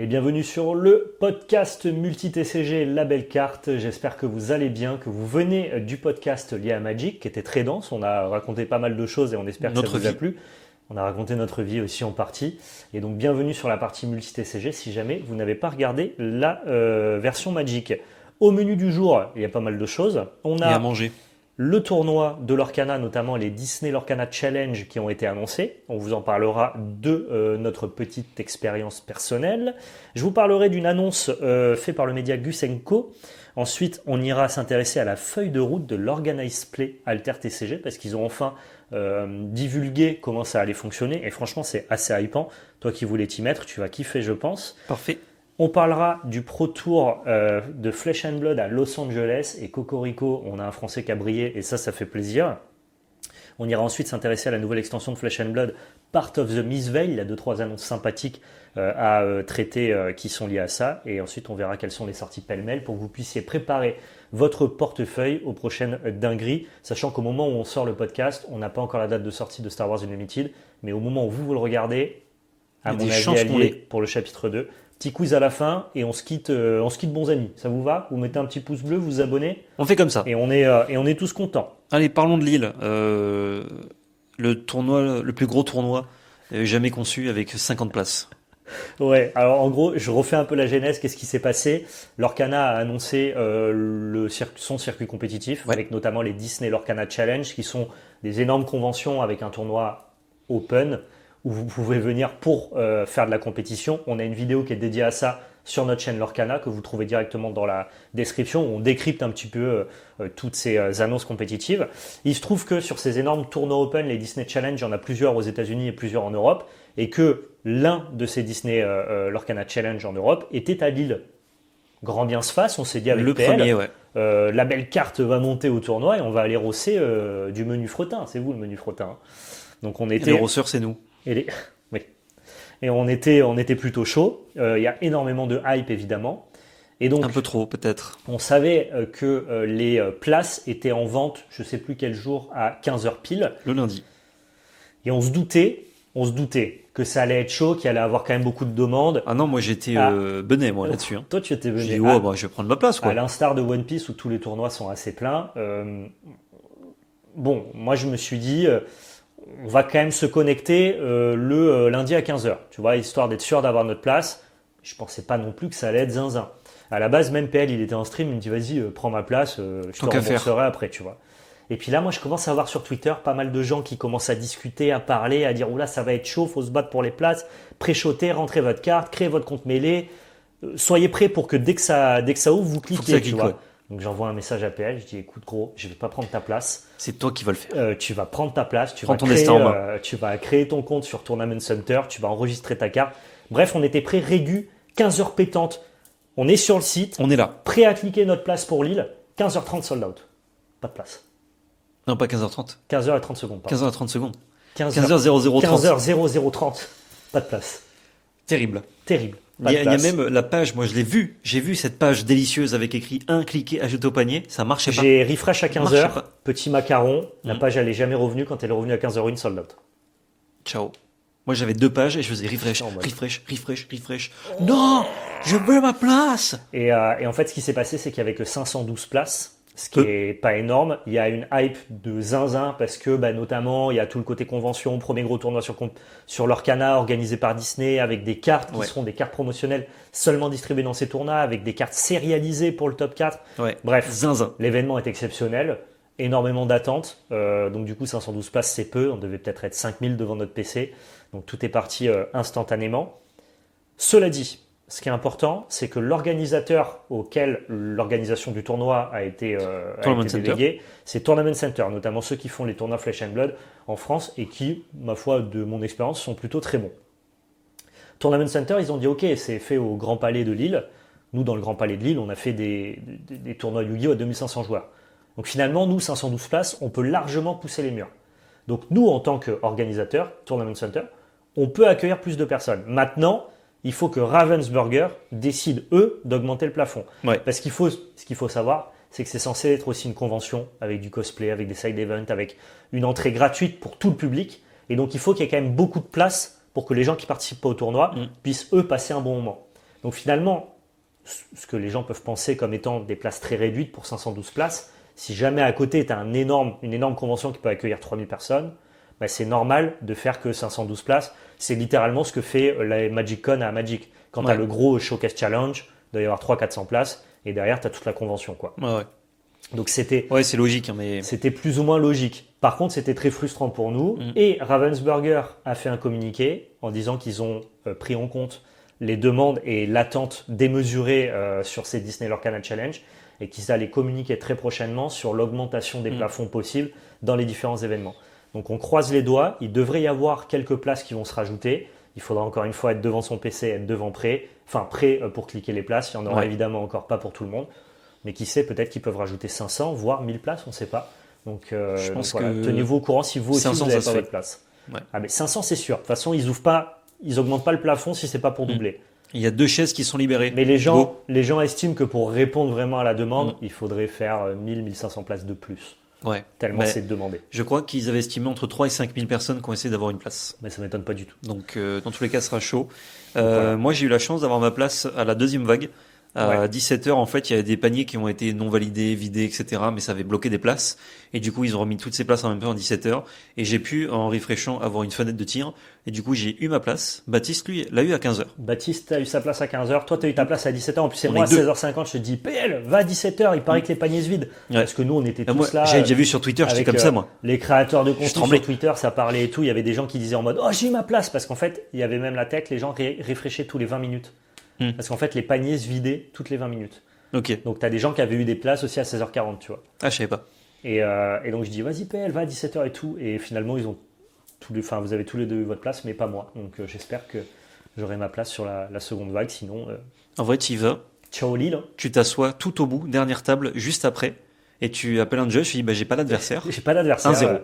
Et bienvenue sur le podcast multi-TCG La Belle Carte. J'espère que vous allez bien, que vous venez du podcast lié à Magic, qui était très dense. On a raconté pas mal de choses et on espère que ça vous a plu. On a raconté notre vie aussi en partie. Et donc bienvenue sur la partie multi-TCG si jamais vous n'avez pas regardé la version Magic. Au menu du jour, il y a pas mal de choses. On a et à manger. Le tournoi de l'Orcana, notamment les Disney l'Orcana Challenge qui ont été annoncés. On vous en parlera de notre petite expérience personnelle. Je vous parlerai d'une annonce faite par le média Gus & Co. Ensuite, on ira s'intéresser à la feuille de route de l'Organized Play Alter TCG parce qu'ils ont enfin divulgué comment ça allait fonctionner. Et franchement, c'est assez hypant. Toi qui voulais t'y mettre, tu vas kiffer, je pense. Parfait. On parlera du Pro Tour de Flesh and Blood à Los Angeles et Cocorico, on a un Français qui a brillé et ça fait plaisir. On ira ensuite s'intéresser à la nouvelle extension de Flesh and Blood, Part of the Mistveil. Il y a 2-3 annonces sympathiques à traiter qui sont liées à ça. Et ensuite, on verra quelles sont les sorties pêle-mêle pour que vous puissiez préparer votre portefeuille aux prochaines dingueries. Sachant qu'au moment où on sort le podcast, on n'a pas encore la date de sortie de Star Wars Unlimited. Mais au moment où vous le regardez, à mon avis, allié pour le chapitre 2. Petit quiz à la fin et on se quitte bons amis. Ça vous va ? Vous mettez un petit pouce bleu, vous vous abonnez. On fait comme ça. Et on est tous contents. Allez, parlons de Lille. Le tournoi, le plus gros tournoi jamais conçu avec 50 places. Ouais, alors en gros, je refais un peu la genèse. Qu'est-ce qui s'est passé ? L'Orcana a annoncé son circuit compétitif, avec notamment les Disney l'Orcana Challenge, qui sont des énormes conventions avec un tournoi open, où vous pouvez venir pour faire de la compétition. On a une vidéo qui est dédiée à ça sur notre chaîne Lorcana, que vous trouvez directement dans la description, où on décrypte un petit peu toutes ces annonces compétitives. Il se trouve que sur ces énormes tournois open, les Disney Challenge, il y en a plusieurs aux États-Unis et plusieurs en Europe, et que l'un de ces Disney Lorcana Challenge en Europe était à Lille. Grand bien se fasse, on s'est dit avec le PL, premier, ouais. La belle carte va monter au tournoi et on va aller rosser du menu fretin. C'est vous le menu fretin. Donc on était... Et le rosseur, c'est nous. Oui. Et on était plutôt chaud. Il y a énormément de hype évidemment. Et donc, un peu trop peut-être. On savait que les places étaient en vente, je ne sais plus quel jour, à 15h pile. Le lundi. Et on se doutait que ça allait être chaud, qu'il y allait avoir quand même beaucoup de demandes. Ah non, moi j'étais benet moi là-dessus. Hein. Toi tu étais benet. J'ai dit bah, je vais prendre ma place quoi. À l'instar de One Piece où tous les tournois sont assez pleins. Bon, moi je me suis dit... on va quand même se connecter le lundi à 15h, tu vois, histoire d'être sûr d'avoir notre place. Je pensais pas non plus que ça allait être zinzin. À la base, même PL, il était en stream, il me dit vas-y, prends ma place, je te rembourserai après, tu vois. Et puis là, moi, je commence à voir sur Twitter pas mal de gens qui commencent à discuter, à parler, à dire oula, ça va être chaud, faut se battre pour les places, pré-shoter, rentrez votre carte, créez votre compte mêlé. Soyez prêts pour que dès que ça ouvre, vous cliquez, tu vois. Ouais. Donc j'envoie un message à PL, je dis écoute gros, je vais pas prendre ta place. C'est toi qui vas le faire. Tu vas prendre ta place, tu vas créer ton compte sur Tournament Center, tu vas enregistrer ta carte. Bref, on était prêts, régu, 15h pétante. On est sur le site. On est là. Prêt à cliquer notre place pour Lille. 15h30 sold out. Pas de place. Non, pas 15h30. 15h30 secondes. 15h30 secondes. 15h0030. 15h0030. Pas de place. Terrible. Terrible. Il y a même la page, moi je l'ai vue. J'ai vu cette page délicieuse avec écrit 1 cliquer, ajouter au panier. Ça marchait pas. J'ai refresh à 15h. Petit macaron. La page elle est jamais revenue. Quand elle est revenue à 15h01, sold out. Ciao. Moi j'avais 2 pages et je faisais refresh. Non, je veux ma place. Et en fait, ce qui s'est passé, c'est qu'il y avait que 512 places. Ce qui est pas énorme. Il y a une hype de zinzin parce que notamment il y a tout le côté convention, premier gros tournoi sur l'Orcana organisé par Disney avec des cartes qui seront des cartes promotionnelles seulement distribuées dans ces tournois avec des cartes sérialisées pour le top 4. Ouais. Bref, zinzin. L'événement est exceptionnel, énormément d'attentes. Donc du coup 512 places c'est peu, on devait peut-être être 5000 devant notre PC. Donc tout est parti instantanément. Cela dit, ce qui est important, c'est que l'organisateur auquel l'organisation du tournoi a été déléguée, c'est Tournament Center, notamment ceux qui font les tournois Flesh and Blood en France et qui, ma foi, de mon expérience, sont plutôt très bons. Tournament Center, ils ont dit ok, c'est fait au Grand Palais de Lille. Nous, dans le Grand Palais de Lille, on a fait des tournois Yu-Gi-Oh! À 2500 joueurs. Donc finalement, nous, 512 places, on peut largement pousser les murs. Donc nous, en tant qu'organisateur, Tournament Center, on peut accueillir plus de personnes. Maintenant, il faut que Ravensburger décide, eux, d'augmenter le plafond. Ouais. Parce ce qu'il faut savoir, c'est que c'est censé être aussi une convention avec du cosplay, avec des side events, avec une entrée gratuite pour tout le public. Et donc, il faut qu'il y ait quand même beaucoup de place pour que les gens qui participent pas au tournoi puissent, eux, passer un bon moment. Donc finalement, ce que les gens peuvent penser comme étant des places très réduites pour 512 places, si jamais à côté tu as une énorme convention qui peut accueillir 3000 personnes, bah, c'est normal de faire que 512 places. C'est littéralement ce que fait la Magic Con à Magic. Quand tu as le gros Showcase Challenge, il doit y avoir 300-400 places et derrière tu as toute la convention, quoi. Ouais. Donc c'était c'est logique, hein, mais c'était plus ou moins logique. Par contre, c'était très frustrant pour nous. Et Ravensburger a fait un communiqué en disant qu'ils ont pris en compte les demandes et l'attente démesurée sur ces Disney Lorcana Challenge et qu'ils allaient communiquer très prochainement sur l'augmentation des plafonds possibles dans les différents événements. Donc on croise les doigts, il devrait y avoir quelques places qui vont se rajouter. Il faudra encore une fois être devant son PC, être devant prêt pour cliquer les places. Il n'y en aura évidemment encore pas pour tout le monde. Mais qui sait, peut-être qu'ils peuvent rajouter 500, voire 1000 places, on ne sait pas. Donc, je pense que tenez-vous au courant si vous aussi 500, vous n'avez ça pas se votre place. Ouais. Ah, mais 500 c'est sûr. De toute façon, ils augmentent pas le plafond si c'est pas pour doubler. Il y a 2 chaises qui sont libérées. Mais les gens estiment que pour répondre vraiment à la demande, il faudrait faire 1000-1500 places de plus. Ouais. Tellement c'est demandé. Je crois qu'ils avaient estimé entre 3 et 5 000 personnes qui ont essayé d'avoir une place. Mais ça m'étonne pas du tout. Donc, dans tous les cas, ce sera chaud. Moi, j'ai eu la chance d'avoir ma place à la deuxième vague. À 17h, en fait, il y avait des paniers qui ont été non validés, vidés, etc. Mais ça avait bloqué des places. Et du coup, ils ont remis toutes ces places en même temps à 17h. Et j'ai pu, en refreshant, avoir une fenêtre de tir. Et du coup, j'ai eu ma place. Baptiste, lui, l'a eu à 15h. Baptiste a eu sa place à 15h. Toi, tu as eu ta place à 17h. En plus, c'est moi à 16h50. Je te dis, PL, va à 17h. Il paraît que les paniers se vident. Parce que nous, on était tous là. J'avais déjà vu sur Twitter, j'étais comme ça, moi. Les créateurs de contenu sur Twitter, ça parlait et tout. Il y avait des gens qui disaient en mode, oh, j'ai eu ma place. Parce qu'en fait, il y avait même la tech. Les gens refreshaient tous les 20 minutes. Parce qu'en fait, les paniers se vidaient toutes les 20 minutes. Ok. Donc, tu as des gens qui avaient eu des places aussi à 16h40, tu vois. Ah, je savais pas. Et donc, je dis, vas-y, PL, va à 17h et tout. Et finalement, vous avez tous les deux eu votre place, mais pas moi. Donc, j'espère que j'aurai ma place sur la seconde vague. Sinon, en vrai, tu y vas. Ciao Lille. Tu t'assois tout au bout, dernière table, juste après. Et tu appelles un judge, tu dis, bah, j'ai pas d'adversaire. J'ai pas d'adversaire. 1-0.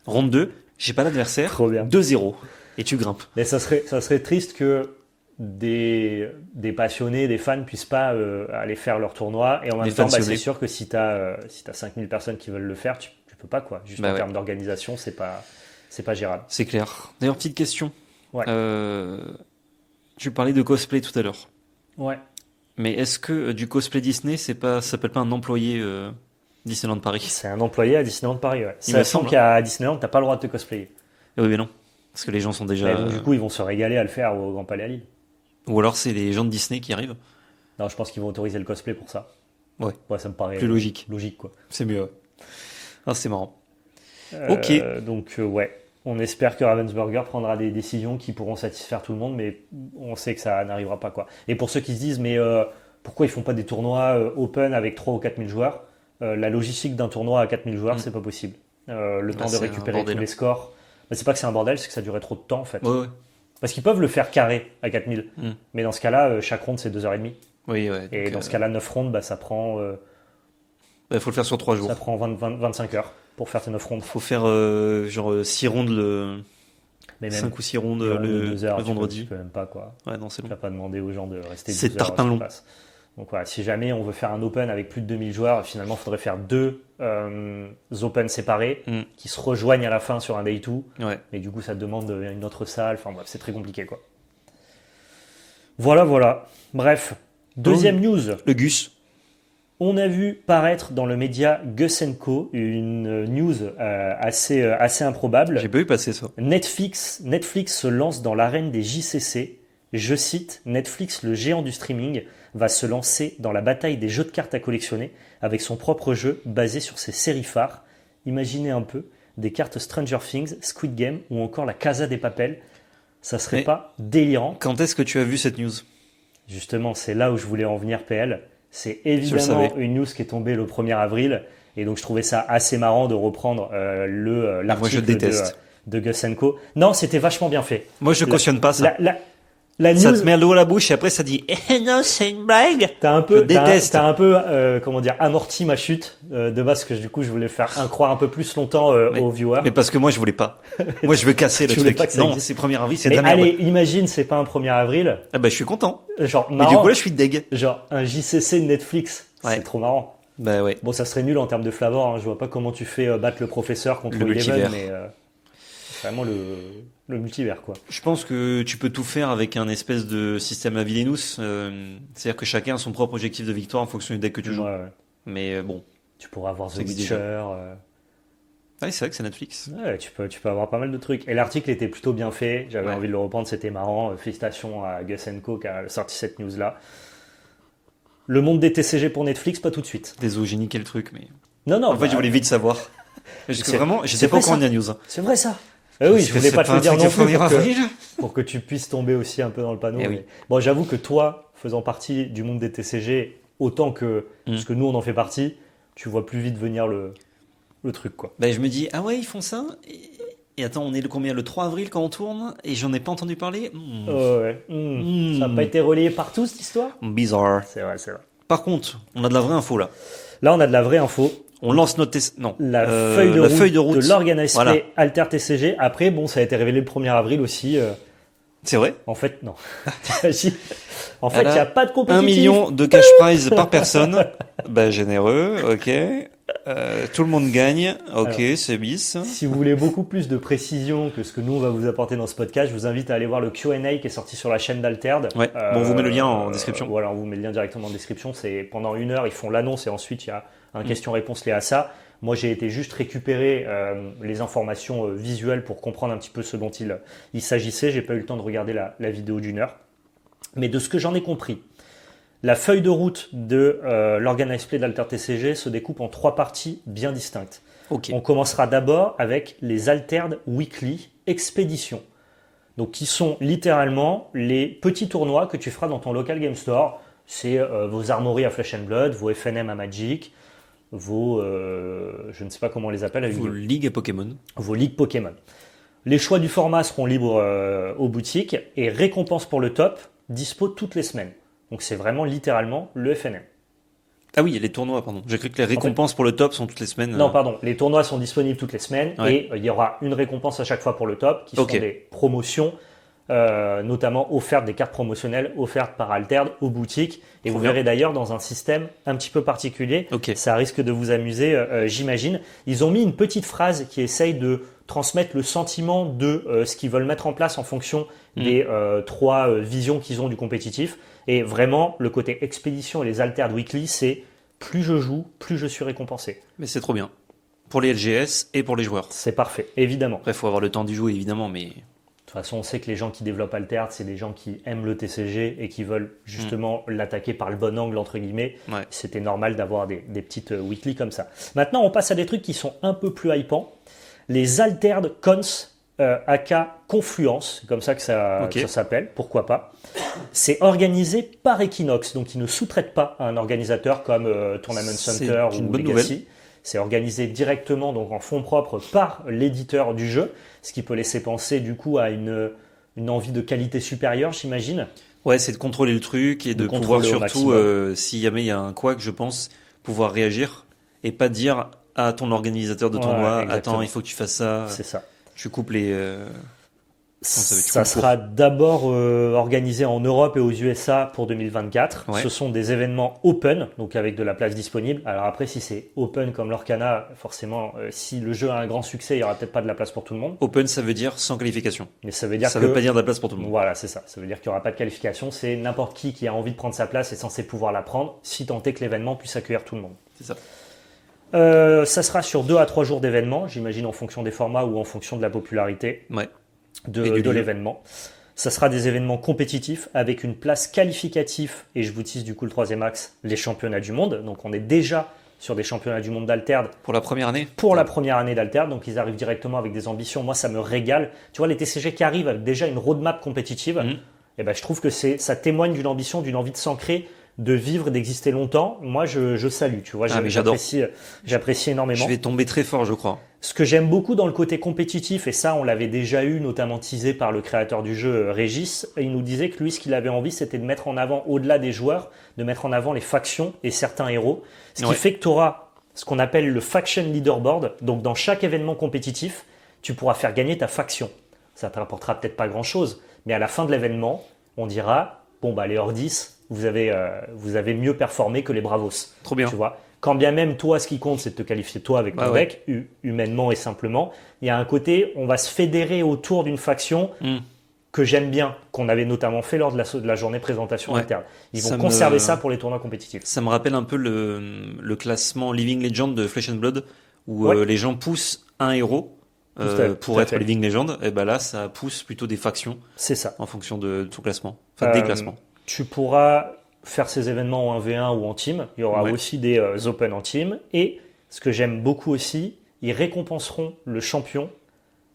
Ronde 2, j'ai pas d'adversaire. Trop bien. 2-0. Et tu grimpes. Mais ça serait triste que des passionnés, des fans puissent pas aller faire leur tournoi. Et en même temps, c'est sûr que si tu as 5000 personnes qui veulent le faire, tu peux pas, quoi. Juste en termes d'organisation, c'est pas gérable. C'est clair. D'ailleurs, petite question. Ouais. Tu parlais de cosplay tout à l'heure. Ouais. Mais est-ce que du cosplay Disney, ça s'appelle pas un employé Disneyland Paris? C'est un employé à Disneyland Paris, ouais. Sachant qu'à Disneyland, t'as pas le droit de te cosplayer. Oui, mais non. Parce que les gens sont déjà... Donc, du coup, ils vont se régaler à le faire au Grand Palais à Lille. Ou alors c'est les gens de Disney qui arrivent. Non, je pense qu'ils vont autoriser le cosplay pour ça. Ouais. Ça me paraît plus logique. Logique, quoi. C'est mieux, ouais. Ah, c'est marrant. Ok. Donc, ouais. On espère que Ravensburger prendra des décisions qui pourront satisfaire tout le monde, mais on sait que ça n'arrivera pas, quoi. Et pour ceux qui se disent, mais pourquoi ils font pas des tournois open avec 3 ou 4 000 joueurs, la logistique d'un tournoi à 4 000 joueurs, c'est pas possible. Le temps de récupérer tous les scores. C'est pas que c'est un bordel, c'est que ça durait trop de temps, en fait. Ouais. Parce qu'ils peuvent le faire carré à 4000. Mais dans ce cas-là, chaque ronde, c'est 2h30. Oui, ouais. Et dans ce cas-là, 9 rondes, ça prend... Il faut le faire sur 3 jours. Ça prend 25 heures pour faire tes 9 rondes. Il faut faire genre 6 rondes 5 ou 6 rondes le vendredi. Tu peux même pas, quoi. Ouais, non, c'est long. Tu vas pas demander aux gens de rester 12 heures. C'est tarpin long. Donc voilà, si jamais on veut faire un open avec plus de 2000 joueurs, finalement, il faudrait faire 2 open séparés qui se rejoignent à la fin sur un day 2. Ouais. Et du coup, ça demande une autre salle. Enfin bref, c'est très compliqué, quoi. Voilà. Bref, deuxième news. Le Gus. On a vu paraître dans le média Gus & Co une news assez improbable. J'ai pas vu passer ça. Netflix se lance dans l'arène des JCC. Je cite, Netflix, le géant du streaming, va se lancer dans la bataille des jeux de cartes à collectionner avec son propre jeu basé sur ses séries phares. Imaginez un peu des cartes Stranger Things, Squid Game ou encore la Casa des Papel. Ça serait pas délirant? Quand est-ce que tu as vu cette news? Justement, c'est là où je voulais en venir, PL. C'est évidemment une news qui est tombée le 1er avril. Et donc, je trouvais ça assez marrant de reprendre l'article de Gus & Co. Non, c'était vachement bien fait. Moi, je cautionne pas ça. La news, ça te met l'eau à la bouche et après ça dit non, c'est une blague. T'as un peu amorti ma chute de base, que du coup je voulais faire croire un peu plus longtemps aux viewers. Mais parce que moi je voulais pas. Moi je veux casser le truc. Non, c'est 1er avril, c'est de la merde. Allez, imagine, c'est pas un 1er avril. Ah bah je suis content. Genre marrant. Mais du coup là je suis deg. Genre un JCC de Netflix, c'est trop marrant. Bah ouais. Bon, ça serait nul en termes de flavor. Je vois pas comment tu fais battre le professeur contre Eleven, mais c'est vraiment le multivers, quoi. Je pense que tu peux tout faire avec un espèce de système à Vilenus. C'est-à-dire que chacun a son propre objectif de victoire en fonction du deck que tu joues. Ouais, ouais. Mais bon. Tu pourras avoir The Ça existe Witcher. Ouais, c'est vrai que c'est Netflix. Ouais, tu peux avoir pas mal de trucs. Et l'article était plutôt bien fait. J'avais Ouais. envie de le reprendre, c'était marrant. Félicitations à Gus Co qui a sorti cette news-là. Le monde des TCG pour Netflix, pas tout de suite. Désolé, j'ai niqué le truc, mais. Non, non. En fait, je voulais vite savoir. Parce que vraiment, je sais pas encore la news. C'est vrai ça. Oui, je voulais pas te le dire non plus pour que tu puisses tomber aussi un peu dans le panneau. Eh oui. Bon, j'avoue que toi, faisant partie du monde des TCG, autant que parce que nous on en fait partie, tu vois plus vite venir le truc, quoi. Ben, je me dis, ah ouais, ils font ça. Et attends, on est le 3 avril quand on tourne et j'en ai pas entendu parler. Ouais. Ça n'a pas été relayé partout cette histoire. Bizarre. C'est vrai, c'est vrai. Par contre, on a de la vraie info là. Là, on a de la vraie info. On lance notre La feuille de route de l'Organised Play Alter TCG. Après, bon, ça a été révélé le 1er avril aussi. C'est vrai? En fait, non. En fait, il n'y a pas de compétitif. 1 million de cash prize par personne. Ben, généreux, ok. Tout le monde gagne, ok, alors, c'est bis. Si vous voulez beaucoup plus de précision que ce que nous on va vous apporter dans ce podcast, je vous invite à aller voir le Q&A qui est sorti sur la chaîne d'Altered. Ouais. Bon, on vous met le lien en description. Voilà, on vous met le lien directement en description. C'est pendant 1 heure, ils font l'annonce et ensuite il y a un question-réponse lié à ça. Moi, j'ai été juste récupérer les informations visuelles pour comprendre un petit peu ce dont il s'agissait. J'ai pas eu le temps de regarder la vidéo d'1 heure. Mais de ce que j'en ai compris, la feuille de route de l'Organised Play d'Alter TCG se découpe en 3 parties bien distinctes. Okay. On commencera d'abord avec les Altered Weekly Expeditions. Donc, qui sont littéralement les petits tournois que tu feras dans ton local game store. C'est vos armories à Flesh and Blood, vos FNM à Magic, vos, je ne sais pas comment on les appelle. Vos ligues Pokémon. Vos ligues Pokémon. Les choix du format seront libres aux boutiques et récompenses pour le top, dispo toutes les semaines. Donc c'est vraiment littéralement le FNM. Ah oui, les tournois, pardon. J'ai cru que les récompenses pour le top sont toutes les semaines. Non, pardon. Les tournois sont disponibles toutes les semaines et il y aura une récompense à chaque fois pour le top qui sont des promotions, notamment offertes, des cartes promotionnelles offertes par Altered aux boutiques. Et vous verrez d'ailleurs dans un système un petit peu particulier. Ça risque de vous amuser, j'imagine. Ils ont mis une petite phrase qui essaye de transmettre le sentiment de ce qu'ils veulent mettre en place en fonction des 3 visions qu'ils ont du compétitif. Et vraiment, le côté expédition et les Altered Weekly, c'est plus je joue, plus je suis récompensé. Mais c'est trop bien. Pour les LGS et pour les joueurs. C'est parfait, évidemment. Après, il faut avoir le temps d'y jouer, évidemment, mais... De toute façon, on sait que les gens qui développent Altered, c'est des gens qui aiment le TCG et qui veulent justement l'attaquer par le bon angle, entre guillemets. Ouais. C'était normal d'avoir des petites weekly comme ça. Maintenant, on passe à des trucs qui sont un peu plus hypants. Les Altered Cons, aka Confluence, c'est comme ça que ça s'appelle, pourquoi pas. C'est organisé par Equinox, donc ils ne sous-traitent pas à un organisateur comme Tournament Center ou Legacy. C'est organisé directement, donc en fonds propres, par l'éditeur du jeu, ce qui peut laisser penser du coup à une envie de qualité supérieure, j'imagine. Ouais, c'est de contrôler le truc et de pouvoir surtout, si jamais il y a un couac, je pense, pouvoir réagir et pas dire à ton organisateur de tournoi, attends, il faut que tu fasses ça. C'est ça. Tu coupes les... Ça sera d'abord organisé en Europe et aux USA pour 2024. Ouais. Ce sont des événements open, donc avec de la place disponible. Alors après, si c'est open comme l'Orcana, forcément, si le jeu a un grand succès, il n'y aura peut-être pas de la place pour tout le monde. Open, ça veut dire sans qualification. Mais ça veut dire veut pas dire de la place pour tout le monde. Voilà, c'est ça. Ça veut dire qu'il n'y aura pas de qualification. C'est n'importe qui a envie de prendre sa place est censé pouvoir la prendre, si tant est que l'événement puisse accueillir tout le monde. C'est ça. Ça sera sur 2 à 3 jours d'événements, j'imagine en fonction des formats ou en fonction de la popularité. Ouais. De l'événement. Ça sera des événements compétitifs avec une place qualificative, et je vous tease du coup le 3e axe, les championnats du monde. Donc on est déjà sur des championnats du monde d'Altered. Pour la première année. Pour la première année d'Altered, donc ils arrivent directement avec des ambitions. Moi ça me régale. Tu vois les TCG qui arrivent avec déjà une roadmap compétitive, et ben, je trouve que ça témoigne d'une ambition, d'une envie de s'ancrer, de vivre, d'exister longtemps. Moi je salue, tu vois, j'apprécie énormément. Je vais tomber très fort, je crois. Ce que j'aime beaucoup dans le côté compétitif, et ça on l'avait déjà eu, notamment teasé par le créateur du jeu, Régis, il nous disait que lui ce qu'il avait envie c'était de mettre en avant, au-delà des joueurs, de mettre en avant les factions et certains héros. Ce qui fait que tu auras ce qu'on appelle le Faction Leaderboard. Donc dans chaque événement compétitif, tu pourras faire gagner ta faction. Ça ne te rapportera peut-être pas grand-chose, mais à la fin de l'événement, on dira, bon bah les Hordis, vous avez mieux performé que les Bravos. Trop bien. Tu vois. Quand bien même, toi, ce qui compte, c'est de te qualifier toi avec ton deck, humainement et simplement. Il y a un côté, on va se fédérer autour d'une faction que j'aime bien, qu'on avait notamment fait lors de la journée présentation interne. Ils vont conserver ça pour les tournois compétitifs. Ça me rappelle un peu le classement Living Legend de Flesh and Blood, où les gens poussent un héros pour être Living Legend, et ben là, ça pousse plutôt des factions. C'est ça. En fonction de son classement. Enfin, des classements. Tu pourras faire ces événements en 1v1 ou en team. Il y aura aussi des Open en team. Et ce que j'aime beaucoup aussi, ils récompenseront le champion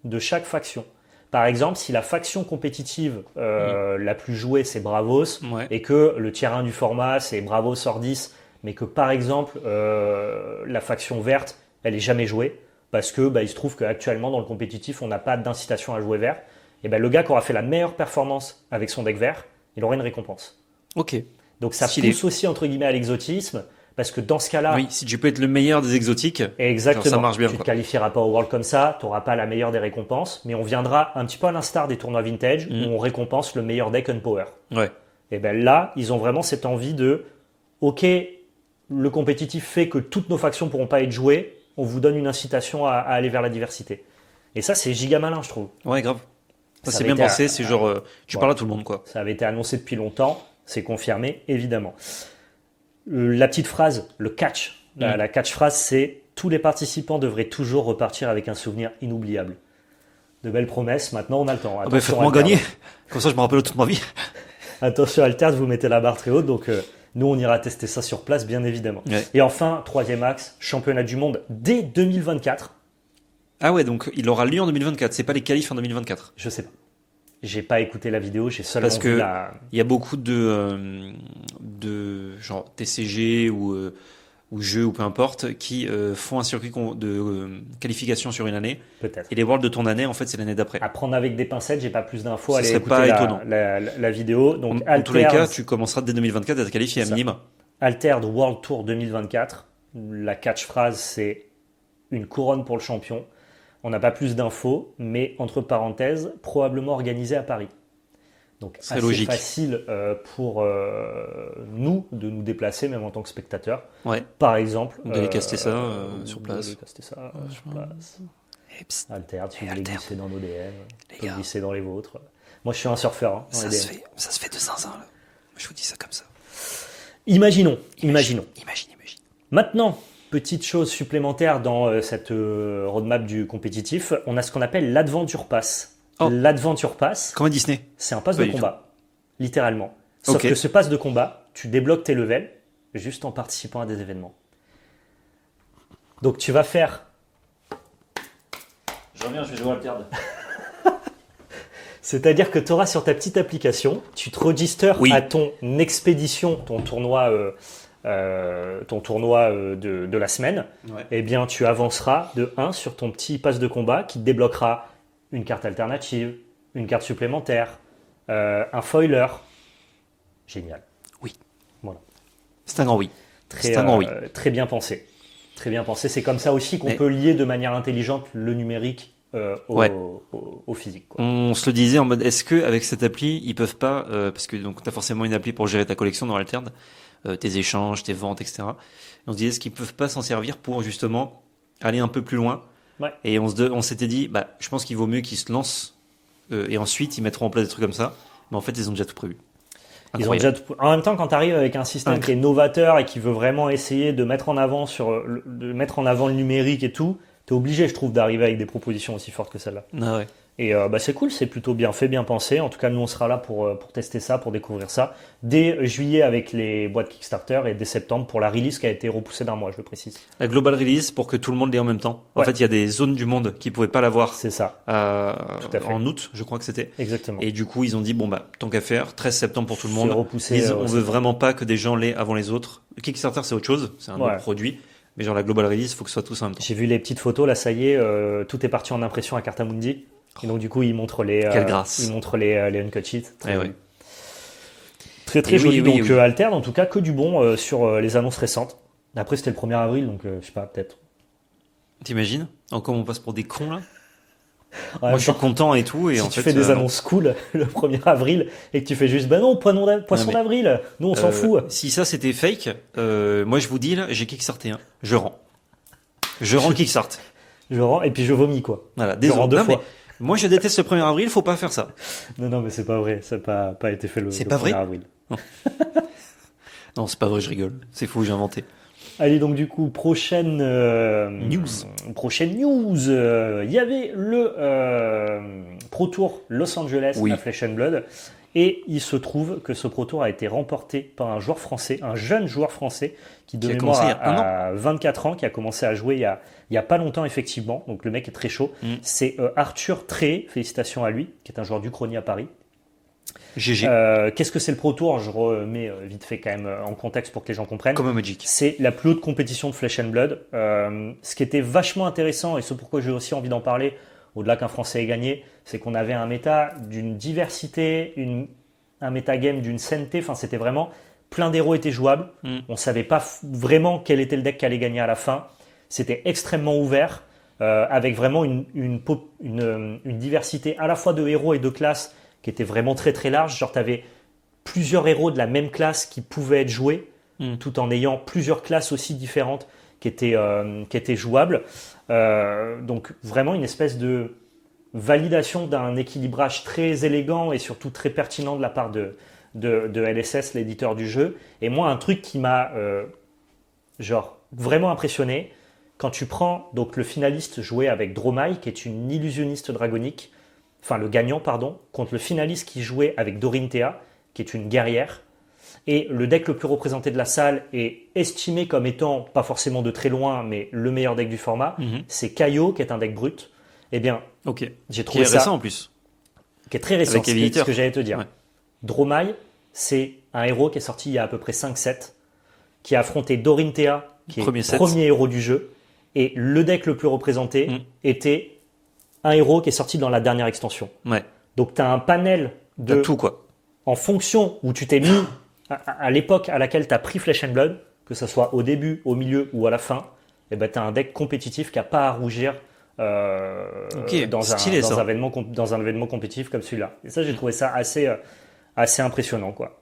de chaque faction. Par exemple, si la faction compétitive la plus jouée, c'est Bravos, et que le tier 1 du format, c'est Bravos Ordis, mais que par exemple, la faction verte, elle est jamais jouée, parce que il se trouve qu'actuellement, dans le compétitif, on n'a pas d'incitation à jouer vert, et le gars qui aura fait la meilleure performance avec son deck vert, il aura une récompense. Ok. Donc ça pousse aussi, entre guillemets, à l'exotisme, parce que dans ce cas-là... Oui, si tu peux être le meilleur des exotiques, exactement, ça marche bien. Tu ne te qualifieras pas au World comme ça, tu n'auras pas la meilleure des récompenses, mais on viendra un petit peu à l'instar des tournois vintage, où on récompense le meilleur deck Unpower. Ouais. Et là, ils ont vraiment cette envie de, ok, le compétitif fait que toutes nos factions ne pourront pas être jouées, on vous donne une incitation à aller vers la diversité. Et ça, c'est giga malin, je trouve. Ouais, grave. Ça c'est bien pensé, c'est genre, tu parles à tout le monde, quoi. Ça avait été annoncé depuis longtemps, c'est confirmé, évidemment. La petite phrase, le catch, la catch-phrase, c'est « Tous les participants devraient toujours repartir avec un souvenir inoubliable ». De belles promesses, maintenant on a le temps. Faites-moi gagner, comme ça je me rappelle toute ma vie. Attention Alterne, vous mettez la barre très haute, donc nous on ira tester ça sur place, bien évidemment. Ouais. Et enfin, troisième axe, championnat du monde dès 2024. Ah ouais, donc il aura lieu en 2024, c'est pas les qualifs en 2024. Je sais pas. J'ai pas écouté la vidéo, j'ai seulement vu la... Parce que il y a beaucoup de genre TCG ou jeux ou peu importe qui font un circuit de qualification sur une année. Peut-être. Et les Worlds de ton année, en fait, c'est l'année d'après. À prendre avec des pincettes, j'ai pas plus d'infos. Allez écouter pas étonnant. La vidéo. Donc, en tous les cas, tu commenceras dès 2024 à être qualifié à minima. Altered World Tour 2024. La catchphrase, c'est une couronne pour le champion. On n'a pas plus d'infos, mais entre parenthèses, probablement organisé à Paris. Donc c'est assez logique. Facile pour nous de nous déplacer, même en tant que spectateurs. Ouais. Par exemple. D'aller caster ça sur place. D'aller caster ça sur place. Altered, si vous voulez glisser dans nos DM, glisser dans les vôtres. Moi, je suis un surfeur. Hein, ça se fait de zinzin, là. Je vous dis ça comme ça. Imaginons. Imagine. Maintenant, petite chose supplémentaire dans cette roadmap du compétitif, on a ce qu'on appelle l'Adventure Pass. Oh. L'Adventure Pass, comme à Disney. C'est un pass de combat, littéralement. Sauf que ce pass de combat, tu débloques tes levels juste en participant à des événements. Donc tu vas faire... Je reviens, je vais jouer à Altered. C'est-à-dire que tu auras sur ta petite application, tu te registres à ton expédition, ton tournoi... de la semaine, eh bien tu avanceras de 1 sur ton petit pass de combat qui te débloquera une carte alternative, une carte supplémentaire, un foiler. Génial. Oui. Voilà. C'est un grand oui. Très bien pensé. Très bien pensé. C'est comme ça aussi qu'on peut lier de manière intelligente le numérique au physique. Quoi. On se le disait en mode, est-ce qu'avec cette appli, ils peuvent pas, parce que tu as forcément une appli pour gérer ta collection dans Altered, tes échanges, tes ventes, etc. On se disait, est-ce qu'ils peuvent pas s'en servir pour justement aller un peu plus loin? Et on s'était dit, je pense qu'il vaut mieux qu'ils se lancent et ensuite ils mettront en place des trucs comme ça. Mais en fait, ils ont déjà tout prévu. En même temps, quand tu arrives avec un système qui est novateur et qui veut vraiment essayer de mettre en avant le numérique et tout, tu es obligé, je trouve, d'arriver avec des propositions aussi fortes que celle-là. Ah ouais. Et c'est cool, c'est plutôt bien fait, bien pensé. En tout cas, nous, on sera là pour tester ça, pour découvrir ça. Dès juillet avec les boîtes Kickstarter et dès septembre pour la release qui a été repoussée d'1 mois, je le précise. La global release pour que tout le monde l'ait en même temps. En fait, il y a des zones du monde qui ne pouvaient pas l'avoir. C'est ça. En août, je crois que c'était. Exactement. Et du coup, ils ont dit, tant qu'à faire, 13 septembre pour tout le monde. Repoussé, on veut vraiment pas que des gens l'aient avant les autres. Kickstarter, c'est autre chose. C'est un autre produit. Mais genre la global release, il faut que ce soit tous en même temps. J'ai vu les petites photos, là, ça y est, tout est parti en impression à Cartamundi. Et donc du coup, ils montrent les uncut sheets. Très joli. Donc Altered, en tout cas, que du bon sur les annonces récentes. Après, c'était le 1er avril, donc je sais pas, peut-être. T'imagines? Encore on passe pour des cons là? En Moi, même je suis temps, content et tout. Et si en tu fait, fais des non. annonces cool le 1er avril et que tu fais juste, bah non, poisson mais, d'avril, nous on s'en fout. Si ça c'était fake, moi je vous dis là, j'ai kickstarté. Hein. Je rends. Je rends Je, le kickstart. je rends et puis je vomis quoi. Voilà, Je rends désolé. deux Non mais fois. moi je déteste le 1er avril, faut pas faire ça. Non, non, mais c'est pas vrai. Ça n'a pas été fait C'est le pas 1er vrai? avril. Non, c'est pas vrai, je rigole. C'est faux, j'ai inventé. Allez, donc du coup, News. prochaine news. Il y avait le Pro Tour Los Angeles Oui. à Flesh and Blood. Et il se trouve que ce Pro Tour a été remporté par un joueur français, un jeune joueur français qui de Qui a mémoire commencé il y a un a 24 ans, qui a commencé à jouer il y a pas longtemps effectivement. Donc le mec est très chaud. Mm. C'est Arthur Tré, félicitations à lui, qui est un joueur d'Uchronie à Paris. GG. Qu'est-ce que c'est le Pro Tour? Je remets vite fait quand même en contexte pour que les gens comprennent. Comme un Magic. C'est la plus haute compétition de Flesh and Blood. Ce qui était vachement intéressant, et c'est pourquoi j'ai aussi envie d'en parler, au-delà qu'un Français ait gagné, c'est qu'on avait un méta d'une diversité, un métagame d'une sainteté. Enfin, c'était vraiment plein d'héros étaient jouables. On savait pas vraiment quel était le deck qui allait gagner à la fin. C'était extrêmement ouvert, avec vraiment une diversité à la fois de héros et de classes qui était vraiment très très large. Genre, tu avais plusieurs héros de la même classe qui pouvaient être joués, tout en ayant plusieurs classes aussi différentes qui étaient jouables. Donc vraiment une espèce de validation d'un équilibrage très élégant et surtout très pertinent de la part de LSS, l'éditeur du jeu. Et moi, un truc qui m'a genre vraiment impressionné, quand tu prends donc le finaliste joué avec Dromai, qui est une illusionniste dragonique, enfin le gagnant pardon, contre le finaliste qui jouait avec Dorinthea, qui est une guerrière, et le deck le plus représenté de la salle est estimé comme étant, pas forcément de très loin, mais le meilleur deck du format, c'est Kaio, qui est un deck brut. Eh bien, Ok. j'ai Qui trouvé est ça, récent en plus. qui est très récent, Avec c'est Heavy ce Hitter. que j'allais te dire. Ouais. Dromai, c'est un héros qui est sorti il y a à peu près 5-7, qui a affronté Dorinthea, qui est Premier le set. premier héros du jeu, et le deck le plus représenté était un héros qui est sorti dans la dernière extension. Ouais. Donc tu as un panel T'as de tout quoi. en fonction où tu t'es mis à l'époque à laquelle tu as pris Flesh and Blood, que ce soit au début, au milieu ou à la fin, et ben tu as un deck compétitif qui n'a pas à rougir Ok, dans stylé, ça. un événement compétitif comme celui-là. Et ça, j'ai trouvé ça assez impressionnant, quoi.